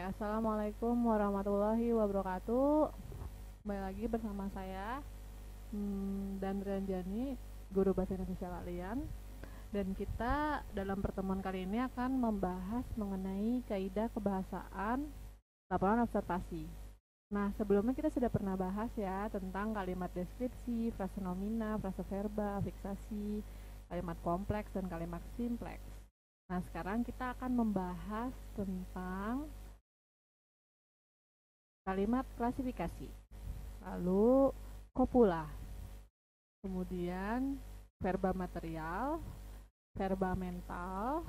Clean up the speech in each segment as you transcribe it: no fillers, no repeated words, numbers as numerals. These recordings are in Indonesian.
Assalamualaikum warahmatullahi wabarakatuh. Kembali lagi bersama saya dan Rianjani, guru bahasa Indonesia kalian. Dan kita dalam pertemuan kali ini akan membahas mengenai kaidah kebahasaan laporan observasi. Nah, sebelumnya kita sudah pernah bahas ya tentang kalimat deskripsi, frasa nomina, frasa verba, fiksasi, kalimat kompleks, dan kalimat simpleks. Nah, sekarang kita akan membahas tentang kalimat klasifikasi, lalu kopula, kemudian verba material, verba mental,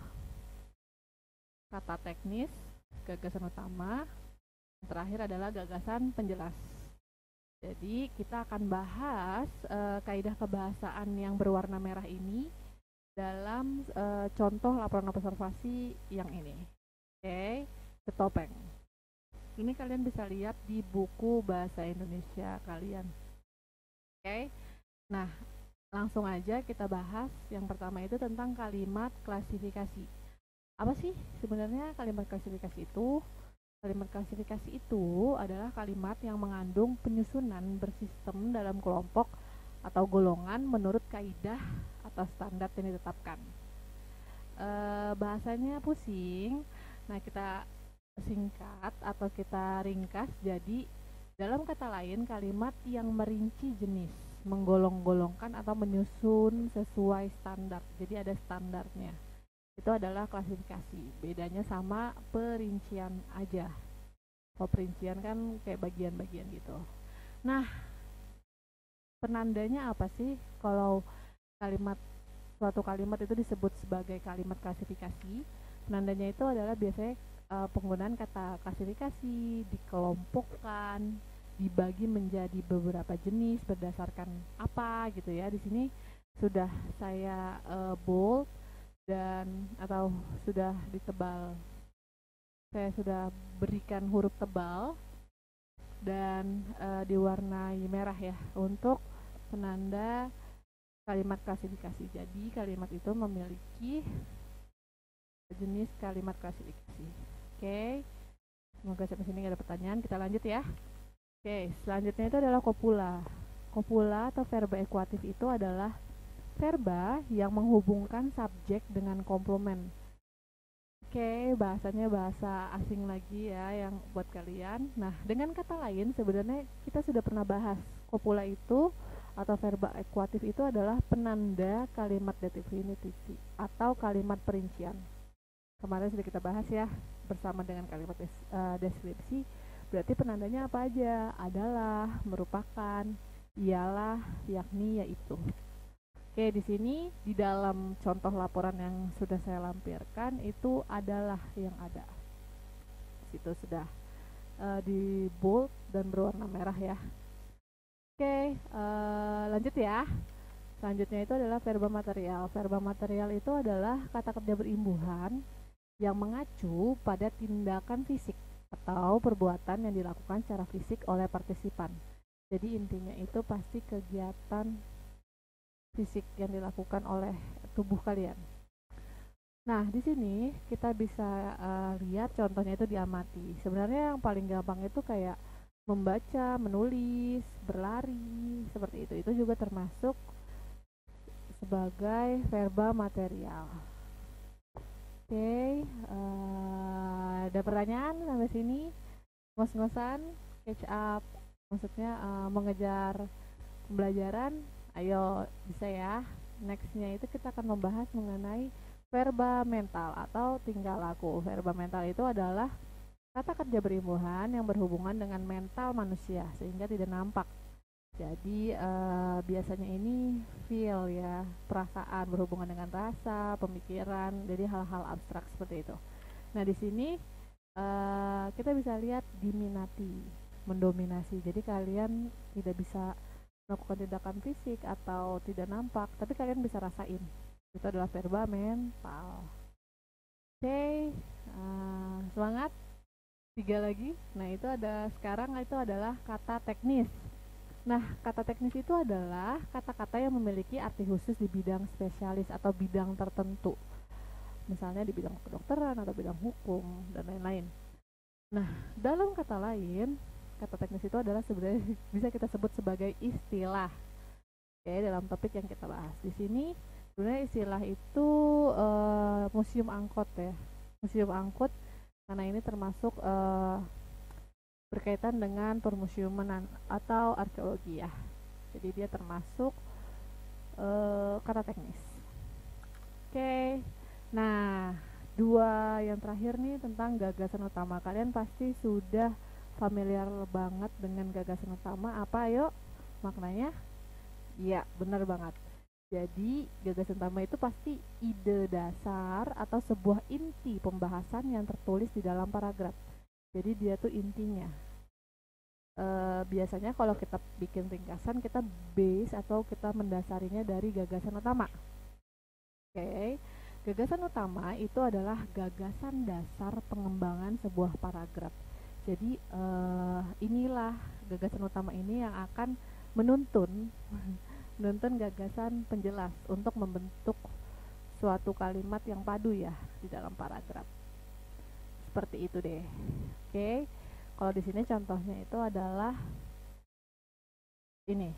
kata teknis, gagasan utama, yang terakhir adalah gagasan penjelas. Jadi kita akan bahas kaidah kebahasaan yang berwarna merah ini dalam contoh laporan observasi yang ini. Oke, ketopeng. Ini kalian bisa lihat di buku bahasa Indonesia kalian. Oke. Nah, langsung aja kita bahas. Yang pertama itu tentang kalimat klasifikasi. Apa sih sebenarnya kalimat klasifikasi itu? Kalimat klasifikasi itu adalah kalimat yang mengandung penyusunan bersistem dalam kelompok atau golongan menurut kaidah atau standar yang ditetapkan. Bahasanya pusing. Nah, kita singkat atau kita ringkas jadi dalam kata lain kalimat yang merinci jenis, menggolong-golongkan atau menyusun sesuai standar. Jadi ada standarnya. Itu adalah klasifikasi. Bedanya sama perincian aja. Kalau perincian kan kayak bagian-bagian gitu. Nah, penandanya apa sih kalau suatu kalimat itu disebut sebagai kalimat klasifikasi? Penandanya itu adalah biasanya penggunaan kata klasifikasi, dikelompokkan, dibagi menjadi beberapa jenis berdasarkan apa gitu ya. Di sini sudah saya bold dan atau sudah ditebal. Saya sudah berikan huruf tebal dan diwarnai merah ya untuk penanda kalimat klasifikasi. Jadi kalimat itu memiliki jenis kalimat klasifikasi. Oke, semoga sampai sini gak ada pertanyaan. Kita lanjut ya. Oke, selanjutnya itu adalah kopula. Kopula atau verba ekuatif itu adalah verba yang menghubungkan subjek dengan komplement. Oke, bahasanya bahasa asing lagi ya yang buat kalian. Nah, dengan kata lain sebenarnya kita sudah pernah bahas. Kopula itu atau verba ekuatif itu adalah penanda kalimat definitif atau kalimat perincian. Kemarin sudah kita bahas ya bersama dengan kalimat deskripsi. Berarti penandanya apa aja? Adalah, merupakan, ialah, yakni, yaitu. Oke, di sini di dalam contoh laporan yang sudah saya lampirkan itu adalah yang ada. Situ sudah di bold dan berwarna merah ya. Oke, lanjut ya. Selanjutnya itu adalah verba material. Verba material itu adalah kata kerja berimbuhan yang mengacu pada tindakan fisik atau perbuatan yang dilakukan secara fisik oleh partisipan. Jadi intinya itu pasti kegiatan fisik yang dilakukan oleh tubuh kalian. Nah, di sini kita bisa lihat contohnya itu diamati. Sebenarnya yang paling gampang itu kayak membaca, menulis, berlari, seperti itu. Itu juga termasuk sebagai verba material. Oke, ada pertanyaan sampai sini? Ngos-ngosan, catch up, maksudnya mengejar pembelajaran. Ayo, bisa ya. Nextnya itu kita akan membahas mengenai verba mental atau tingkah laku. Verba mental itu adalah kata kerja berimbuhan yang berhubungan dengan mental manusia sehingga tidak nampak. Jadi biasanya ini feel ya, perasaan berhubungan dengan rasa, pemikiran, jadi hal-hal abstrak seperti itu. Nah, di sini kita bisa lihat diminati, mendominasi. Jadi kalian tidak bisa melakukan tindakan fisik atau tidak nampak, tapi kalian bisa rasain. Itu adalah verba mental. Oke, semangat. 3 lagi. Nah, itu ada sekarang itu adalah kata teknis. Nah, kata teknis itu adalah kata-kata yang memiliki arti khusus di bidang spesialis atau bidang tertentu. Misalnya di bidang kedokteran atau bidang hukum dan lain-lain. Nah, dalam kata lain, kata teknis itu adalah sebenarnya bisa kita sebut sebagai istilah. Oke, dalam topik yang kita bahas di sini sebenarnya istilah itu museum angkut ya. Museum angkut karena ini termasuk berkaitan dengan permuseuman atau arkeologi ya. Jadi dia termasuk kata teknis. Oke. Nah, dua yang terakhir nih tentang gagasan utama. Kalian pasti sudah familiar banget dengan gagasan utama. Apa ayo maknanya? Iya, benar banget. Jadi, gagasan utama itu pasti ide dasar atau sebuah inti pembahasan yang tertulis di dalam paragraf. Jadi dia tuh intinya. Biasanya kalau kita bikin ringkasan kita base atau kita mendasarinya dari gagasan utama. Oke, gagasan utama itu adalah gagasan dasar pengembangan sebuah paragraf. Jadi inilah gagasan utama ini yang akan menuntun gagasan penjelas untuk membentuk suatu kalimat yang padu ya di dalam paragraf. Seperti itu deh. Oke. Kalau di sini contohnya itu adalah ini.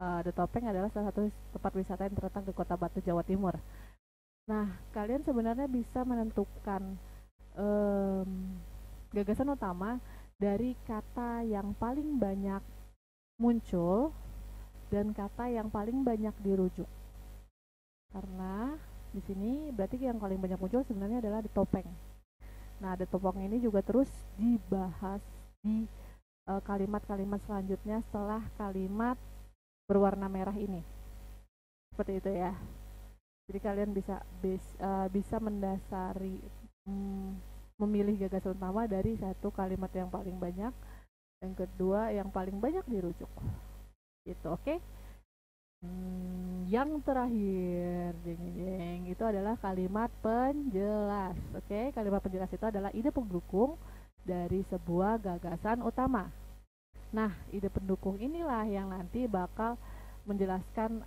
The Topeng adalah salah satu tempat wisata yang terletak di Kota Batu, Jawa Timur. Nah, kalian sebenarnya bisa menentukan gagasan utama dari kata yang paling banyak muncul dan kata yang paling banyak dirujuk. Karena di sini berarti yang paling banyak muncul sebenarnya adalah The Topeng. Nah, The Topeng ini juga terus dibahas di kalimat-kalimat selanjutnya setelah kalimat berwarna merah ini. Seperti itu ya. Jadi kalian bisa mendasari memilih gagasan utama dari satu kalimat yang paling banyak, yang kedua yang paling banyak dirujuk. Gitu, oke? Yang terakhir, itu adalah kalimat penjelas. Oke, kalimat penjelas itu adalah ide pendukung dari sebuah gagasan utama. Nah, ide pendukung inilah yang nanti bakal menjelaskan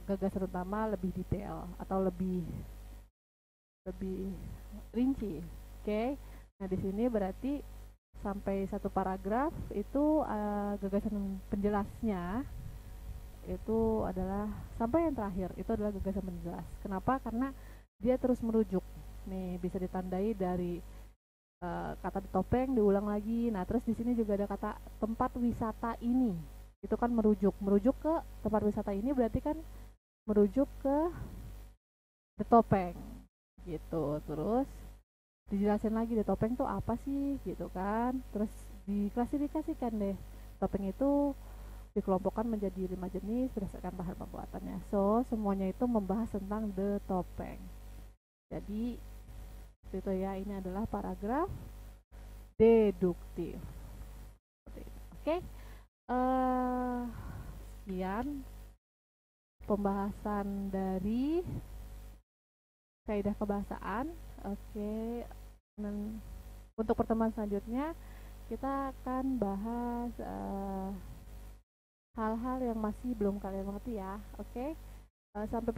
gagasan utama lebih detail atau lebih rinci. Oke. Nah, di sini berarti sampai satu paragraf itu gagasan penjelasnya itu adalah sampai yang terakhir itu adalah gagasan penjelas. Kenapa? Karena dia terus merujuk. Nih, bisa ditandai dari kata Topeng diulang lagi. Nah, terus di sini juga ada kata tempat wisata ini. Itu kan merujuk ke tempat wisata ini berarti kan merujuk ke The Topeng gitu. Terus dijelasin lagi The Topeng tuh apa sih gitu kan. Terus diklasifikasikan deh. Topeng itu dikelompokkan menjadi 5 jenis berdasarkan bahan pembuatannya. So, semuanya itu membahas tentang The Topeng. Jadi, itu ya, ini adalah paragraf deduktif. Oke. Sekian pembahasan dari kaidah kebahasaan. Oke. Dan untuk pertemuan selanjutnya kita akan bahas hal-hal yang masih belum kalian mengerti ya. Oke. Sampai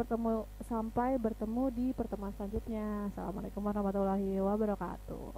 bertemu di pertemuan selanjutnya. Assalamualaikum warahmatullahi wabarakatuh.